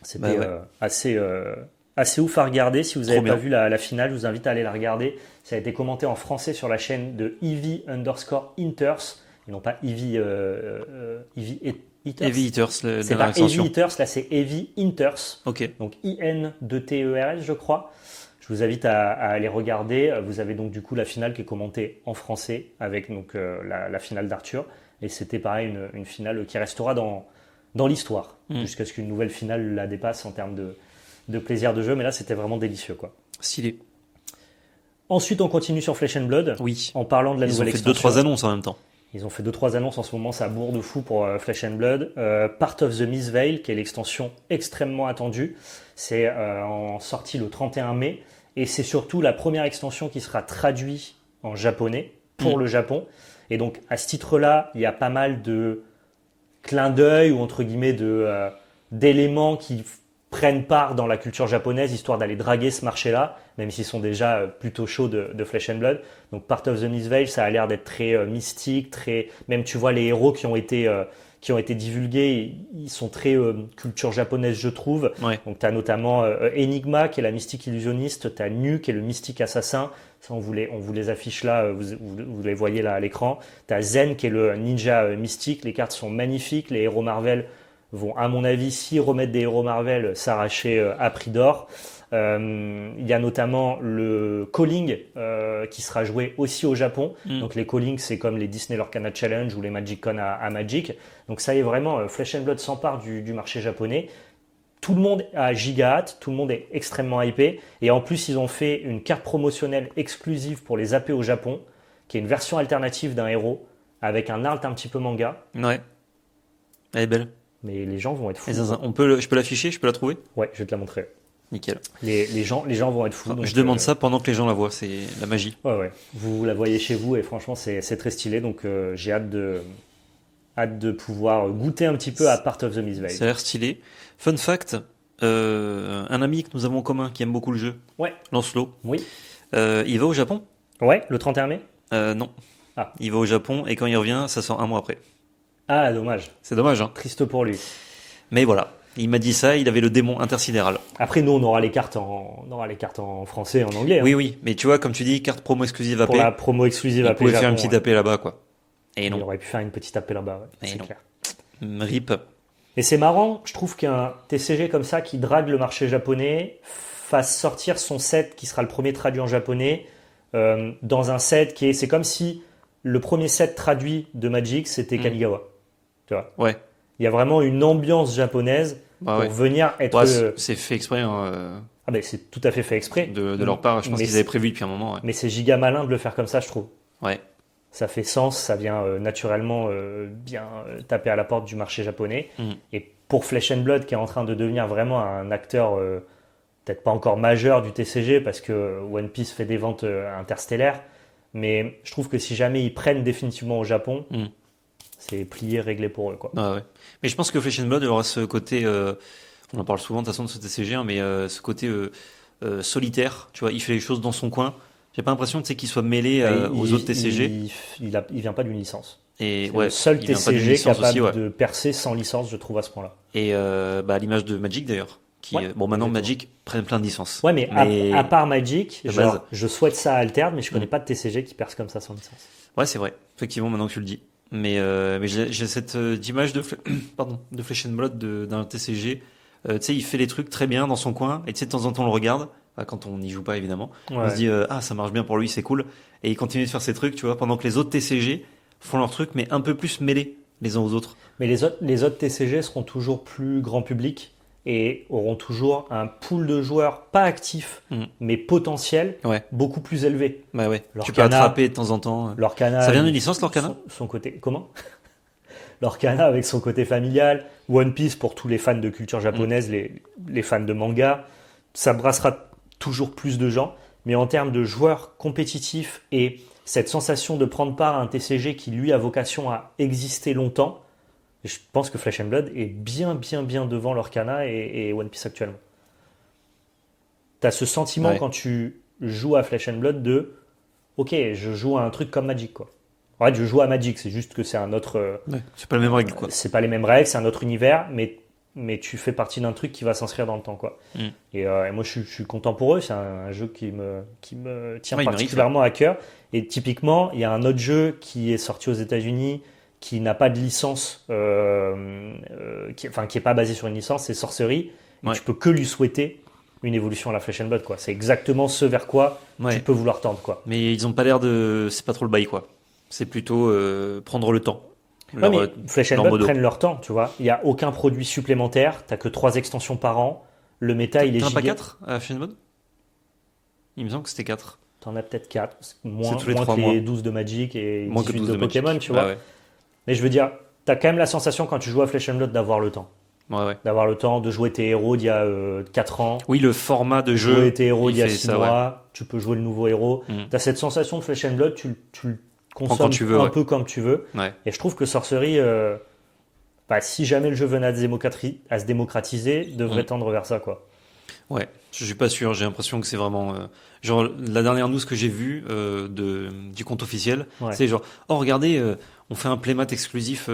C'était Bah ouais. assez ouf à regarder. Si vous Trop n'avez pas bien. vu la finale, je vous invite à aller la regarder. Ça a été commenté en français sur la chaîne de Eevee_Inters. Et non pas Eevee Eaters. Heavy Hitters, la C'est dernière pas extension. Eevee Eaters, là c'est Eevee Inters. Ok. Donc IN-2-T-E-R-S, je crois. Je vous invite à aller regarder. Vous avez donc du coup la finale qui est commentée en français avec donc la finale d'Arthur. Et c'était pareil, une finale qui restera dans l'histoire, jusqu'à ce qu'une nouvelle finale la dépasse en termes de plaisir de jeu. Mais là, c'était vraiment délicieux, quoi. Stylé. Ensuite, on continue sur Flesh and Blood, Oui. en parlant de la Ils ont nouvelle fait extension. 2-3 annonces en même temps. Ils ont fait 2-3 annonces en ce moment, ça bourre de fou pour Flesh and Blood. Part of the Mist Veil, qui est l'extension extrêmement attendue. C'est en sortie le 31 mai. Et c'est surtout la première extension qui sera traduite en japonais pour le Japon. Et donc, à ce titre-là, il y a pas mal de clins d'œil ou entre guillemets d'éléments qui prennent part dans la culture japonaise, histoire d'aller draguer ce marché-là, même s'ils sont déjà plutôt chauds de Flesh and Blood. Donc Part of the Mist Veil, ça a l'air d'être très mystique, très... Même tu vois les héros qui ont été divulgués, ils sont très culture japonaise, je trouve. Ouais. Donc tu as notamment Enigma, qui est la mystique illusionniste, tu as Nu, qui est le mystique assassin. Ça, on vous les affiche là, vous les voyez là à l'écran. Tu as Zen, qui est le ninja mystique. Les cartes sont magnifiques, les héros Marvel vont, à mon avis, s'ils remettent des héros Marvel, s'arracher à prix d'or. Il y a notamment le Calling qui sera joué aussi au Japon. Donc les Calling, c'est comme les Disney Lorcana Challenge ou les Magic Con à Magic. Donc ça y est vraiment, Flesh and Blood s'empare du marché japonais. Tout le monde a giga hâte, tout le monde est extrêmement hypé. Et en plus, ils ont fait une carte promotionnelle exclusive pour les AP au Japon, qui est une version alternative d'un héros avec un art un petit peu manga. Ouais. Elle est belle. Mais les gens vont être fous. Et Zinzin, je peux l'afficher, je peux la trouver. Ouais, je vais te la montrer. Nickel. Les gens vont être fous. Enfin, donc, je demande ça pendant que les gens la voient, c'est la magie. Ouais. Vous la voyez chez vous et franchement, c'est très stylé. Donc, j'ai hâte de pouvoir goûter un petit peu à Part of the Mist Veil. Ça a l'air stylé. Fun fact, un ami que nous avons en commun qui aime beaucoup le jeu, Ouais. Lancelot, Oui. il va au Japon. Ouais, le 31 mai. Non. Ah. Il va au Japon et quand il revient, ça sort un mois après. Ah, dommage. C'est dommage, hein. Triste pour lui. Mais voilà. Il m'a dit ça, il avait le démon intersidéral. Après, nous, on aura les cartes en français et en anglais. Oui, hein. oui. Mais tu vois, comme tu dis, carte promo exclusive AP. Pour la promo exclusive il AP pouvait faire Japon, une petite ouais. AP là-bas, quoi. Et Il non. aurait pu faire une petite AP là-bas, ouais, Et c'est non. clair. RIP. Et c'est marrant, je trouve qu'un TCG comme ça qui drague le marché japonais fasse sortir son set qui sera le premier traduit en japonais dans un set qui est. C'est comme si le premier set traduit de Magic c'était Kamigawa. Tu vois. Ouais. Il y a vraiment une ambiance japonaise Bah pour ouais. venir être. Ouais, c'est fait exprès Ah ben c'est tout à fait fait exprès. de leur part. Je pense Mais qu'ils avaient prévu depuis un moment. Ouais. Mais c'est giga malin de le faire comme ça, je trouve. Ouais. Ça fait sens, ça vient naturellement bien taper à la porte du marché japonais. Et pour Flesh and Blood, qui est en train de devenir vraiment un acteur, peut-être pas encore majeur du TCG, parce que One Piece fait des ventes interstellaires, mais je trouve que si jamais ils prennent définitivement au Japon, c'est plié, réglé pour eux, quoi. Ah ouais. Mais je pense que Flesh and Blood aura ce côté, on en parle souvent de toute façon de ce TCG, hein, mais ce côté solitaire. Tu vois, il fait les choses dans son coin. J'ai pas l'impression qu'il soit mêlé aux autres TCG. Il vient pas d'une licence. Et C'est ouais, le seul il vient pas d'une TCG licence capable aussi, ouais. de percer sans licence, je trouve, à ce point-là. Et à l'image de Magic d'ailleurs. Qui, Ouais, bon, maintenant exactement. Magic prennent plein de licences. Ouais, mais à part Magic, de genre, base. je souhaite ça à Alterne, mais je connais pas de TCG qui perce comme ça sans licence. Ouais, c'est vrai. Effectivement, maintenant que tu le dis. Mais j'ai cette image de pardon, de Flesh and Blood d'un TCG. Tu sais, il fait les trucs très bien dans son coin. Et tu sais, de temps en temps, on le regarde. Quand on n'y joue pas, évidemment. Ouais. On se dit, ah, ça marche bien pour lui, c'est cool. Et il continue de faire ses trucs, tu vois, pendant que les autres TCG font leurs trucs, mais un peu plus mêlés les uns aux autres. Mais les autres TCG seront toujours plus grand public et auront toujours un pool de joueurs pas actifs, mais potentiels, Ouais. beaucoup plus élevé. Bah ouais. Tu peux Lorcana- attraper de temps en temps. Lorcana, Ça vient d'une licence, Lorcana son côté. Comment Lorcana avec son côté familial, One Piece pour tous les fans de culture japonaise, les fans de manga, ça brassera toujours plus de gens. Mais en termes de joueurs compétitifs et cette sensation de prendre part à un TCG qui lui a vocation à exister longtemps, je pense que Flesh and Blood est bien devant Lorcana et One Piece actuellement. Tu as ce sentiment Ouais. quand tu joues à Flesh and Blood de ok, je joue à un truc comme Magic, quoi. En fait, je joue à Magic, c'est juste que c'est un autre. Ouais. C'est pas la même règle, quoi. C'est pas les mêmes règles, c'est un autre univers, mais tu fais partie d'un truc qui va s'inscrire dans le temps, quoi. Et moi, je suis content pour eux. C'est un jeu qui me tient Ouais, il particulièrement à cœur. Et typiquement, il y a un autre jeu qui est sorti aux États-Unis qui n'a pas de licence, qui est pas basé sur une licence, c'est Sorcery. Et Ouais. tu peux que lui souhaiter une évolution à la Flesh and Blood, quoi. C'est exactement ce vers quoi Ouais. tu peux vouloir tendre, quoi. Mais ils ont pas l'air de. C'est pas trop le bail, quoi. C'est plutôt prendre le temps. Ouais, mais Flesh and leur Blood modo. prennent leur temps, tu vois. Il n'y a aucun produit supplémentaire, t'as que 3 extensions par an. Le méta, il est T'en as pas giga. 4 à Flesh and Blood? Il me semble que c'était 4. T'en as peut-être 4, moins, C'est tous les moins 3 que mois. les 12 de Magic et Moins que 18 12 de de Pokémon, Magic. tu vois. Bah ouais. Mais je veux dire, t'as quand même la sensation quand tu joues à Flesh and Blood d'avoir le temps. Ouais. D'avoir le temps de jouer tes héros d'il y a 4 ans. Oui, le format de jeu. Jouer tes héros il d'il y a fait 6 ça, mois. Tu peux jouer le nouveau héros. Mm. T'as cette sensation de Flesh and Blood, tu le Prends consommes quand tu veux, un ouais. peu comme tu veux. Ouais. Et je trouve que Sorcery, si jamais le jeu venait à se démocratiser, devrait tendre vers ça, quoi. Ouais, je suis pas sûr. J'ai l'impression que c'est vraiment genre la dernière news que j'ai vue du compte officiel, Ouais. c'est genre oh regardez, on fait un playmat exclusif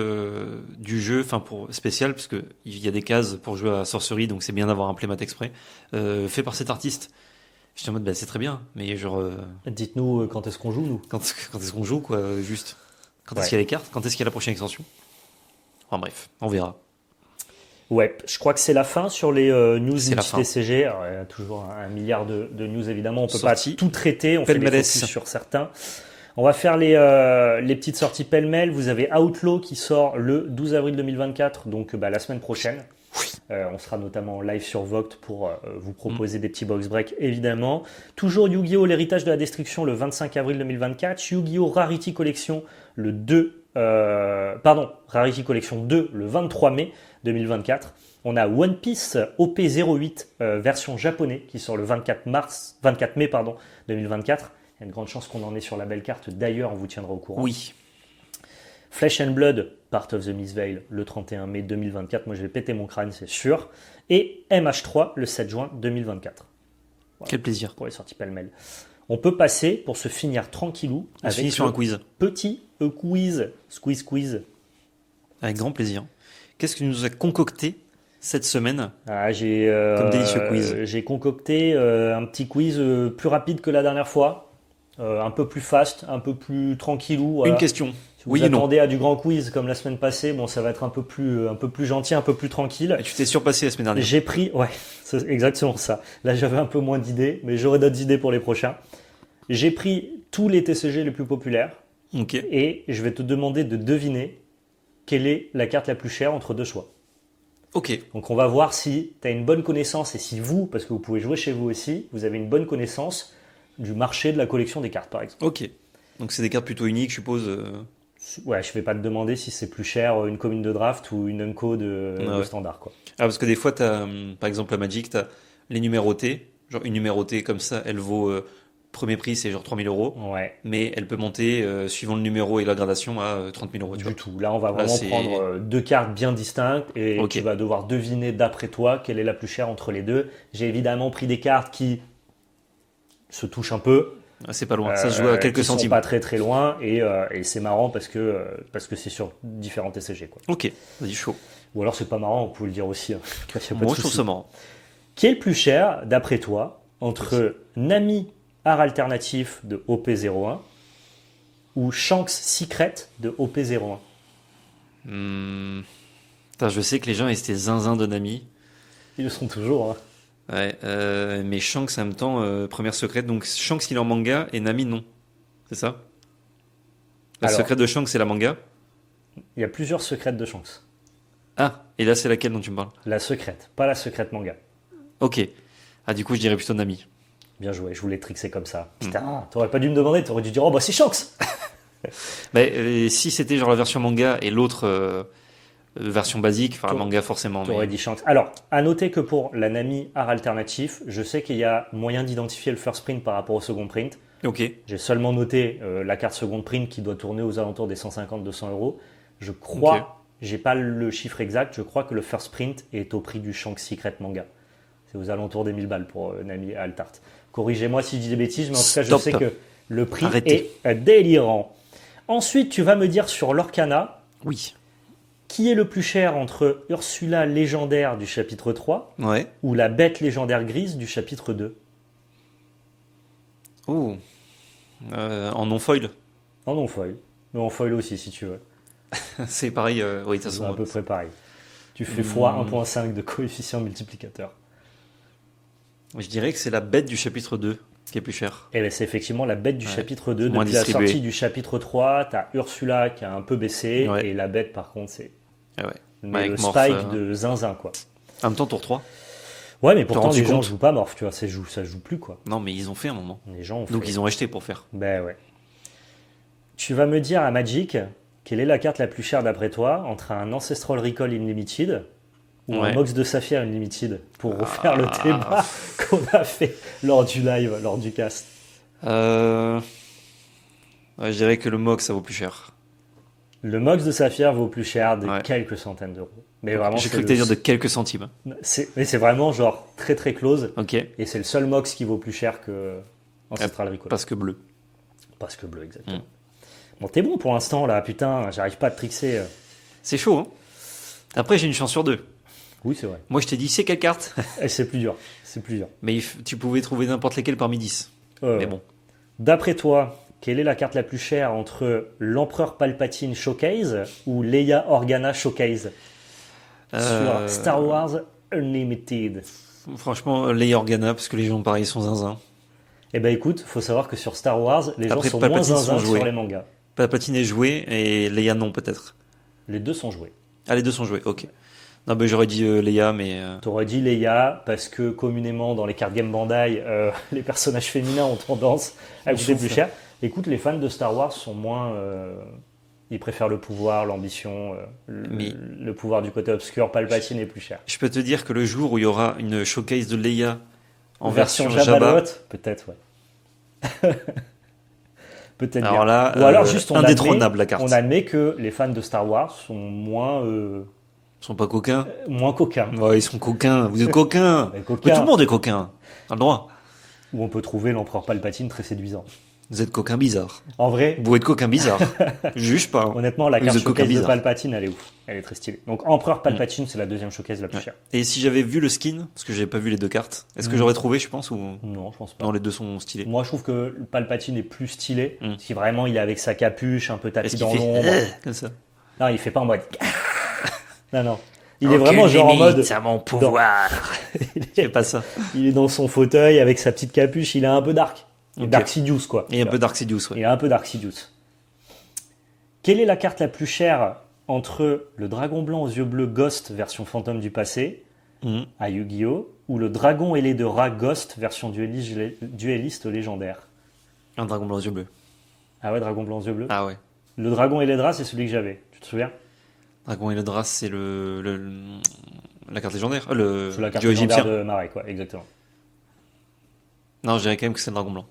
du jeu, enfin pour spécial parce que il y a des cases pour jouer à Sorcery, donc c'est bien d'avoir un playmat exprès fait par cet artiste. J'étais en mode bah c'est très bien, mais genre Dites-nous quand est-ce qu'on joue, nous. quand est-ce qu'on joue quoi, juste quand est-ce Ouais. qu'il y a les cartes, quand est-ce qu'il y a la prochaine extension. Enfin bref, on verra. Ouais, je crois que c'est la fin sur les news C'est la du fin. TCG. Alors, il y a toujours un milliard de news, évidemment. On peut Sorties. pas tout traiter. On fait des Pêle-mêle. focus sur certains. On va faire les petites sorties pêle-mêle. Vous avez Outlaw qui sort le 12 avril 2024, donc la semaine prochaine. On sera notamment en live sur Vogt pour vous proposer des petits box break, évidemment. Toujours Yu-Gi-Oh! L'héritage de la destruction le 25 avril 2024. Yu-Gi-Oh! Rarity Collection le 2. Rarity Collection 2 le 23 mai 2024. On a One Piece OP08 version japonais qui sort le 24 mai 2024. Il y a une grande chance qu'on en ait sur la belle carte. D'ailleurs, on vous tiendra au courant. Oui. Flesh and Blood, Part of the Mist Veil, le 31 mai 2024. Moi, je vais péter mon crâne, c'est sûr. Et MH3, le 7 juin 2024. Quel plaisir. Pour les sorties pêle-mêle. On peut passer pour se finir tranquillou On se finit sur un quiz. Petit quiz. Squeeze. Avec grand plaisir. Qu'est-ce que tu nous as concocté cette semaine comme délicieux quiz? J'ai concocté un petit quiz plus rapide que la dernière fois. Un peu plus fast, un peu plus tranquillou. Voilà. Une question. Si vous attendez à du grand quiz comme la semaine passée, bon, ça va être un peu plus gentil, un peu plus tranquille. Et tu t'es surpassé la semaine dernière. J'ai pris, ouais, c'est exactement ça. Là, j'avais un peu moins d'idées, mais j'aurai d'autres idées pour les prochains. J'ai pris tous les TCG les plus populaires. Ok. Et je vais te demander de deviner quelle est la carte la plus chère entre deux choix. Ok. Donc on va voir si tu as une bonne connaissance et si vous, parce que vous pouvez jouer chez vous aussi, vous avez une bonne connaissance du marché de la collection des cartes par exemple. Ok. Donc c'est des cartes plutôt uniques, je suppose. Ouais, je vais pas te demander si c'est plus cher une commune de draft ou une Unco de standard quoi. Ah, parce que des fois, t'as, par exemple, la Magic, tu as les numérotées. Genre une numérotée comme ça, elle vaut premier prix, c'est genre 3 000 euros. Ouais. Mais elle peut monter, suivant le numéro et la gradation, à 30 000 euros. Du tout. Là, on va vraiment prendre deux cartes bien distinctes et tu vas devoir deviner d'après toi quelle est la plus chère entre les deux. J'ai évidemment pris des cartes qui se touchent un peu. C'est pas loin, ça se joue à quelques centimes. Sont pas très très loin et c'est marrant parce que c'est sur différents TCG quoi. Ok, vas-y chaud. Ou alors c'est pas marrant, on peut le dire aussi. Moi je trouve ça marrant. Qui est le plus cher d'après toi entre Nami art alternatif de OP01 ou Shanks Secret de OP01? Je sais que les gens étaient zinzin de Nami. Ils le sont toujours. Hein. Ouais, mais Shanks en même temps, première secrète. Donc Shanks il est en manga et Nami non. C'est ça? La secrète de Shanks c'est la manga? Il y a plusieurs secrètes de Shanks. Ah, et là c'est laquelle dont tu me parles? La secrète, pas la secrète manga. Ok. Ah du coup je dirais plutôt Nami. Bien joué, je voulais trixer comme ça. Putain, t'aurais pas dû me demander, t'aurais dû dire oh bah c'est Shanks. Si c'était genre la version manga et l'autre version basique, enfin manga forcément. T'aurais dit Shanks. Alors, à noter que pour la Nami art alternatif, je sais qu'il y a moyen d'identifier le first print par rapport au second print. Ok. J'ai seulement noté la carte second print qui doit tourner aux alentours des 150-200 euros. Je crois, j'ai pas le chiffre exact, je crois que le first print est au prix du Shanks Secret manga. C'est aux alentours des 1000 balles pour Nami Altart. Corrigez-moi si je dis des bêtises, mais en tout cas, je sais que le prix est délirant. Ensuite, tu vas me dire sur l'Orcana. Oui. Qui est le plus cher entre Ursula légendaire du chapitre 3 ou la bête légendaire grise du chapitre 2? Oh. En non-foil. En non-foil. Mais en foil aussi, si tu veux. C'est pareil, oui, de toute façon. C'est à peu près pareil. Tu fais x 1.5 de coefficient multiplicateur. Je dirais que c'est la bête du chapitre 2 qui est plus chère. Et c'est effectivement la bête du chapitre 2. Depuis la sortie du chapitre 3, tu as Ursula qui a un peu baissé et la bête, par contre, c'est le spike de zinzin, quoi. En même temps, tour 3. Ouais, mais pourtant, les gens jouent pas Morph, tu vois, ça joue plus, quoi. Non, mais ils ont fait un moment. Les gens ont fait. Donc, ils ont acheté pour faire. Ben ouais. Tu vas me dire à Magic, quelle est la carte la plus chère d'après toi entre un Ancestral Recall Unlimited ou un Mox de Saphir Unlimited pour refaire le débat qu'on a fait lors du live, lors du cast? Je dirais que le Mox, ça vaut plus cher. Le Mox de Saphir vaut plus cher de quelques centaines d'euros. Mais vraiment, j'ai cru que tu allais dire de quelques centimes. Mais c'est vraiment genre très très close. Ok. Et c'est le seul Mox qui vaut plus cher que Ancestral Recall. Parce que bleu. Parce que bleu, exactement. Bon, t'es bon pour l'instant là, putain, j'arrive pas à te trixer. C'est chaud, hein. Après, j'ai une chance sur deux. Oui, c'est vrai. Moi, je t'ai dit, c'est quelle carte? C'est plus dur. C'est plus dur. Mais tu pouvais trouver n'importe lesquelles parmi 10. Mais bon. D'après toi, quelle est la carte la plus chère entre l'Empereur Palpatine Showcase ou Leia Organa Showcase sur Star Wars Unlimited? Franchement, Leia Organa, parce que les gens pareil sont zinzin. Eh ben écoute, faut savoir que sur Star Wars, les gens sont moins zinzin sur les mangas. Palpatine est joué et Leia non, peut-être. Les deux sont joués. Ah, les deux sont joués, ok. Non, ben j'aurais dit Leia, mais. T'aurais dit Leia parce que communément dans les cartes Game Bandai, les personnages féminins ont tendance à coûter plus cher. Écoute, les fans de Star Wars sont moins. Ils préfèrent le pouvoir, l'ambition, le pouvoir du côté obscur. Palpatine est plus cher. Je peux te dire que le jour où il y aura une showcase de Leia en version Jabba, peut-être, ouais. Peut-être. Alors bien. Là, ou alors juste indétrônable la carte. On admet que les fans de Star Wars sont moins. Ils sont pas coquins. Moins coquins. Ouais, ils sont coquins. Vous êtes coquins. Mais tout le monde est coquin. On a le droit. Où on peut trouver l'empereur Palpatine très séduisant. Vous êtes coquin bizarre. En vrai, Vous êtes coquin bizarre. Je juge pas. Hein. honnêtement, la Vous carte êtes coquin showcase de bizarre. Palpatine, elle est ouf. Elle est très stylée. Donc, empereur Palpatine, c'est la deuxième showcase la plus Ouais. chère. Et si j'avais vu le skin, parce que j'avais pas vu les deux cartes, est-ce que Mm. j'aurais trouvé, je pense, ou Non, je pense pas. non, les deux sont stylés. Moi, je trouve que le Palpatine est plus stylé. Mm. Parce qu'il vraiment, il est avec sa capuche, un peu tapis Est-ce qu'il dans fait l'ombre. comme ça? Non, il fait pas en mode. Non, non. Il est vraiment genre en mode. à mon pouvoir. Il C'est est, pas ça. il est dans son fauteuil avec sa petite capuche. Il est un peu dark. Ok. Dark Sidious, quoi. Et un peu Dark Sidious, ouais. Il est un peu Dark Sidious. Quelle est la carte la plus chère entre le dragon blanc aux yeux bleus Ghost version fantôme du passé Mhm. à Yu-Gi-Oh! Ou le dragon ailé de Ra Ghost version dueliste légendaire? Un dragon blanc aux yeux bleus. Ah ouais, dragon blanc aux yeux bleus. Ah ouais. Le dragon ailé de Ra, c'est celui que j'avais. Tu te souviens? Dragon et le Dras, c'est la carte légendaire. C'est la carte dieu légendaire égyptien. de Marek, quoi, exactement. Non, je dirais quand même que c'est le dragon blanc.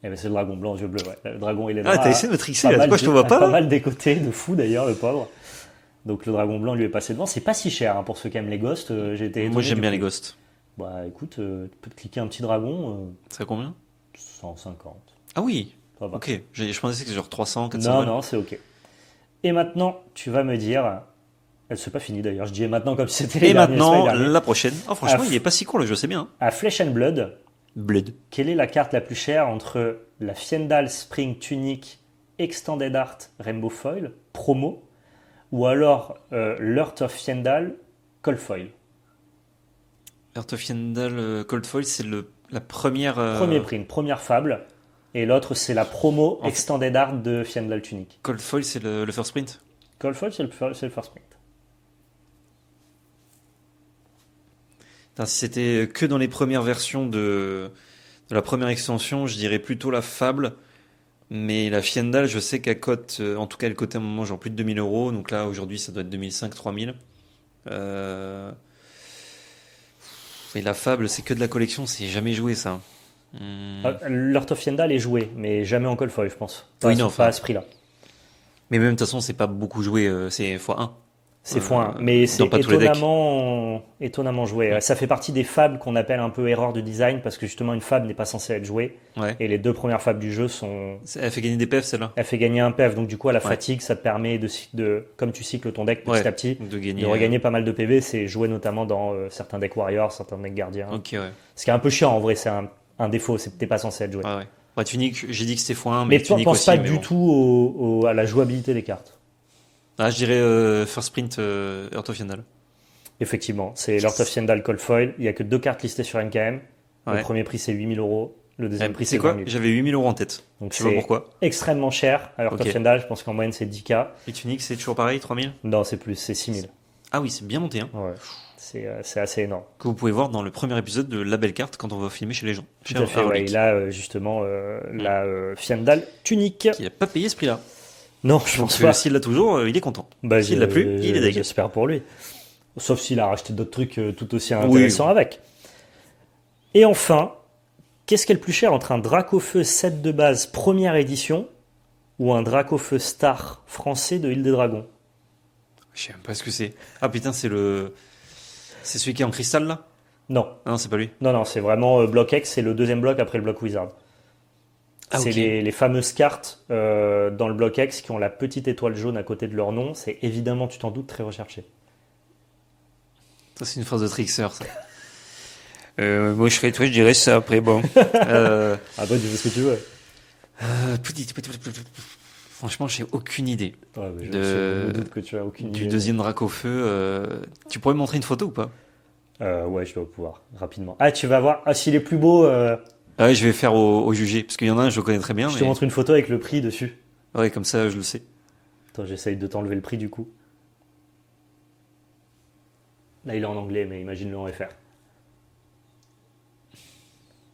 Eh ben, c'est le dragon blanc aux yeux bleus, ouais. Le dragon ailé de Ra. Ah, t'as essayé de me trixer pas là. mal Pourquoi je te dé- vois pas pas? mal décoté, de fou d'ailleurs, le pauvre. Donc le dragon blanc lui est passé devant. C'est pas si cher hein, pour ceux qui aiment les ghosts. J'ai été Moi, étonné j'aime du bien prix. les ghosts. Bah écoute, tu peux te cliquer un petit dragon, Ça combien? 150. Ah oui. Ça va. Ok. Je pensais que c'était genre 300, 400 Non, balles. non, c'est ok. Et maintenant, tu vas me dire. Elle s'est pas finie d'ailleurs. Je dis et maintenant comme si c'était les Et derniers, c'est pas maintenant, les derniers. la prochaine. Oh, franchement, Ah, il est pas si court le jeu, c'est bien. À Flesh and Blood, Blood. quelle est la carte la plus chère entre la Fiendal Spring Tunic Extended Art Rainbow Foil promo ou alors l'Heart of Fiendal Cold Foil? Heart of Yendal Cold Foil, c'est la première. Premier prix, une première fable. Et l'autre, c'est la promo En- Extended Art de Fiendal Tunic. Cold Foil, c'est le first print. Cold Foil, c'est le first print. Putain, si c'était que dans les premières versions de la première extension, je dirais plutôt la fable. Mais la Fiendal, je sais qu'elle cote, en tout cas, elle cotait à un moment genre plus de 2000 euros. Donc là, aujourd'hui, ça doit être 2005, 3000. Et la fable, c'est que de la collection, c'est jamais joué ça. L'Heart of Fiendal est joué, mais jamais en Cold Foil, je pense. Oui, Pas- non, pas à ce prix-là. Mais même de toute façon, c'est pas beaucoup joué, c'est x1. C'est x1, mais c'est dans pas tous les decks. étonnamment joué. Ça fait partie des fables qu'on appelle un peu erreur de design, parce que justement, une fable n'est pas censée être jouée. Ouais. Et les deux premières fables du jeu sont. Elle fait gagner des PF celle-là. Elle fait gagner un PF, donc du coup, à la Ouais. fatigue, ça te permet comme tu cycles ton deck petit Ouais. à petit, De gagner. de regagner pas mal de PV. C'est joué notamment dans certains decks Warriors, certains decks Gardiens. Ok, ouais. Ce qui est un peu chiant en vrai, c'est un défaut, c'est que t'es pas censé être joué. Ouais, ouais. Ouais, Tunic, j'ai dit que c'était x1, Mais mais Tunic pense aussi. pas mais du bon. tout à la jouabilité des cartes. Ah, je dirais First Print Heart of Yendal. Effectivement, c'est l'Heart of Fiendal Cold Foil. Il y a que 2 cartes listées sur NKM. Le Ouais. premier prix c'est 8000 euros. Le deuxième prix C'est c'est quoi 20 000. J'avais 8000 euros en tête. Donc Je sais pas c'est pourquoi. extrêmement cher. À l'Heart Ok. of Fiendal, je pense qu'en moyenne c'est 10K. Et Tunic, c'est toujours pareil, 3000. Non, c'est plus, c'est 6000. Ah oui, c'est bien monté. Hein. Ouais. C'est assez énorme. Que vous pouvez voir dans le premier épisode de La Belle Carte quand on va filmer chez les gens. Tout Chez à fait, ouais. Harlick, Il a justement la Fiendal Tunique. qui n'a pas payé ce prix-là. Non, je pense Donc pas. s'il l'a toujours, il est content. Bah, S'il l'a plus, il est deg. J'espère pour lui. Sauf s'il a racheté d'autres trucs tout aussi intéressants avec. Et enfin, qu'est-ce qui est le plus cher entre un Dracofeu 7 de base première édition ou un Dracofeu Star français de Île des Dragons? Je sais même pas ce que c'est. Ah putain, c'est celui qui est en cristal là? Non, Ah non, c'est pas lui. non, c'est vraiment bloc X, c'est le deuxième bloc après le bloc Wizard. Ah, C'est ok. les fameuses cartes dans le bloc X qui ont la petite étoile jaune à côté de leur nom. C'est évidemment, tu t'en doutes, très recherché. Ça, c'est une phrase de trickster, ça. Moi, je serais toi, je dirais ça après, bon. Après, tu fais ce que tu veux. Franchement, j'ai aucune idée Ouais, mais je De- me doute que tu as aucune du idée. deuxième drac au feu. Tu pourrais me montrer une photo ou pas? Ouais, je dois pouvoir, rapidement. Ah, tu vas voir. Ah, s'il est plus beau, Ah ouais, je vais faire au jugé, parce qu'il y en a un, je le connais très bien. je te montre une photo avec le prix dessus. Ouais, comme ça, je le sais. Attends, j'essaye de t'enlever le prix du coup. Là, il est en anglais, mais imagine-le en FR.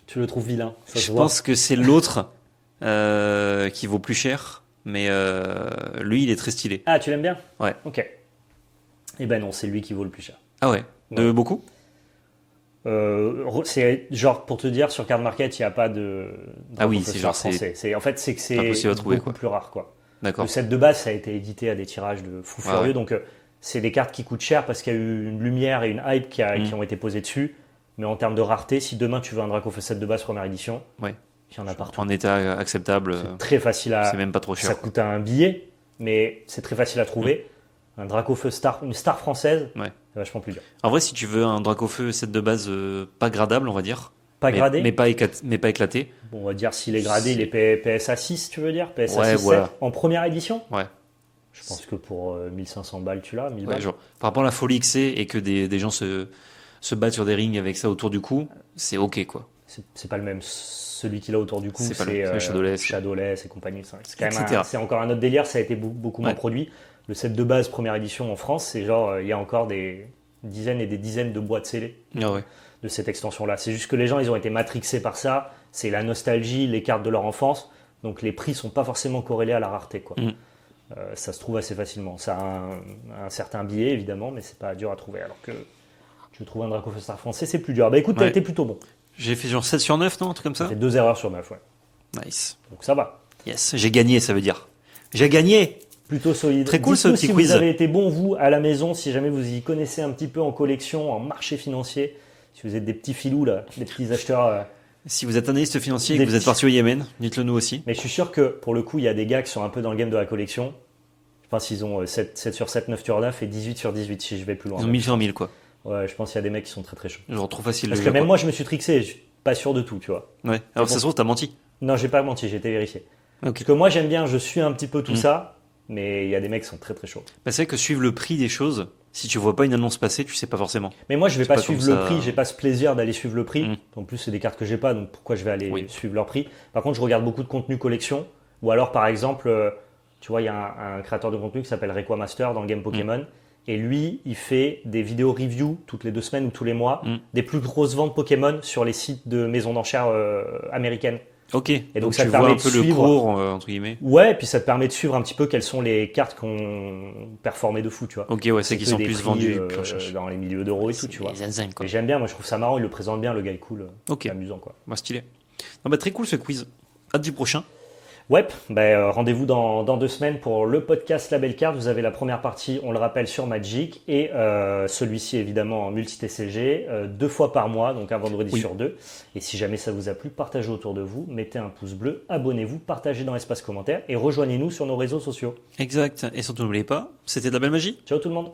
Tu le trouves vilain, ça se Je voit. pense que c'est l'autre qui vaut plus cher, mais lui, il est très stylé. Ah, tu l'aimes bien? Ouais. Ok. Eh ben non, c'est lui qui vaut le plus cher. Ah ouais, de Ouais. beaucoup? C'est genre pour te dire sur Card Market il n'y a pas de Ah oui, Dracofeu c'est Star genre, c'est français. C'est en fait c'est que c'est impossible à trouver, beaucoup quoi. plus rare quoi. D'accord. Le set de base ça a été édité à des tirages de fou furieux ouais. donc c'est des cartes qui coûtent cher parce qu'il y a eu une lumière et une hype qui ont été posées dessus Mais en termes de rareté, si demain tu veux un Dracofeu 7 de base première édition, Ouais. il y en a partout. En état acceptable, C'est très facile c'est même pas trop cher. Ça coûte un billet, mais c'est très facile à trouver. Un Dracofeu Star, une star française, Ouais. c'est vachement plus dur. En vrai, si tu veux un Dracofeu 7 de base pas gradable, on va dire, Pas gradé. mais pas éclaté, Bon, on va dire s'il est gradé, il est PSA 6, tu veux dire PSA Ouais, 6, voilà. 7 en première édition. ouais. Je pense que pour 1500 balles, tu l'as, 1000 Ouais, balles. genre, par rapport à la folie que c'est et que des gens se battent sur des rings avec ça autour du cou, c'est ok quoi. C'est pas le même. Celui qu'il a autour du cou, C'est pas c'est le Shadowless. Shadowless et compagnie. C'est quand même Etc. c'est encore un autre délire. Ça a été beaucoup moins Ouais. produit. Le set de base première édition en France, c'est genre il y a encore des dizaines et des dizaines de boîtes scellées Ah ouais. de cette extension-là. C'est juste que les gens, ils ont été matrixés par ça. C'est la nostalgie, les cartes de leur enfance. Donc les prix sont pas forcément corrélés à la rareté, quoi. Ça se trouve assez facilement. Ça a un certain billet, évidemment, mais c'est pas dur à trouver. Alors que tu veux trouver un Dracofeu Star français, c'est plus dur. Bah écoute, t'as Ouais. été plutôt bon. J'ai fait genre 7 sur 9, non? Un truc comme Ça ça? fait 2 erreurs sur 9, ouais. Nice. Donc ça va. Yes, j'ai gagné, ça veut dire. J'ai gagné! Plutôt solide. Très cool, ce Dites-nous petit si quiz. vous avez été bon, vous, à la maison, si jamais vous y connaissez un petit peu en collection, en marché financier, si vous êtes des petits filous, là, des petits acheteurs. Si vous êtes analyste financier et Des que vous êtes petits- parti au Yémen, dites-le nous aussi. Mais je suis sûr que, pour le coup, il y a des gars qui sont un peu dans le game de la collection. Je pense qu'ils ont 7 sur 7, 9 sur 9 et 18 sur 18 si je vais plus loin. Ils ont 1000 sur 1000 quoi. Ouais, je pense qu'il y a des mecs qui sont très très chauds. Genre trop facile Parce le que jeu, même quoi. moi, je me suis trixé, je suis pas sûr de tout, tu vois. Ouais. Alors bon. ça se trouve, t'as menti. Non, j'ai pas menti, j'ai été vérifié. Ok. Parce que moi, j'aime bien, je suis un petit peu tout Mm. ça, mais il y a des mecs qui sont très très chauds. Bah, c'est vrai que suivre le prix des choses, si tu vois pas une annonce passer, tu sais pas forcément. Mais moi, je vais C'est pas pas suivre comme le ça. prix, j'ai pas ce plaisir d'aller suivre le prix. Mm. En plus, c'est des cartes que j'ai pas, donc pourquoi je vais aller Oui. suivre leur prix? Par contre, je regarde beaucoup de contenu collection, ou alors par exemple, tu vois, il y a un créateur de contenu qui s'appelle Requa Master dans le game Pokémon, et lui, il fait des vidéos review toutes les 2 semaines ou tous les mois Mm. des plus grosses ventes Pokémon sur les sites de maisons d'enchères américaines. Ok. Et donc, ça tu te vois permet un peu de le suivre. cours, entre guillemets. Ouais, et puis ça te permet de suivre un petit peu quelles sont les cartes qui ont performé de fou, tu vois. Ok, ouais, c'est qu'ils que sont des plus prix, vendus, plus recherchés. dans les milieux d'euros et tout, tu vois. Les zinzins, quoi. Et j'aime bien, moi je trouve ça marrant, il le présente bien, le gars est cool, Ok. c'est amusant quoi. Bah, stylé. Non, bah, très cool ce quiz. Hâte du prochain. Ouais, rendez-vous dans 2 semaines pour le podcast Label Card. Vous avez la première partie, on le rappelle, sur Magic et celui-ci évidemment en multi-TCG, 2 fois par mois, donc un vendredi Oui. sur 2. Et si jamais ça vous a plu, partagez autour de vous, mettez un pouce bleu, abonnez-vous, partagez dans l'espace commentaire et rejoignez-nous sur nos réseaux sociaux. Exact. Et surtout, n'oubliez pas, c'était de la belle magie. Ciao tout le monde!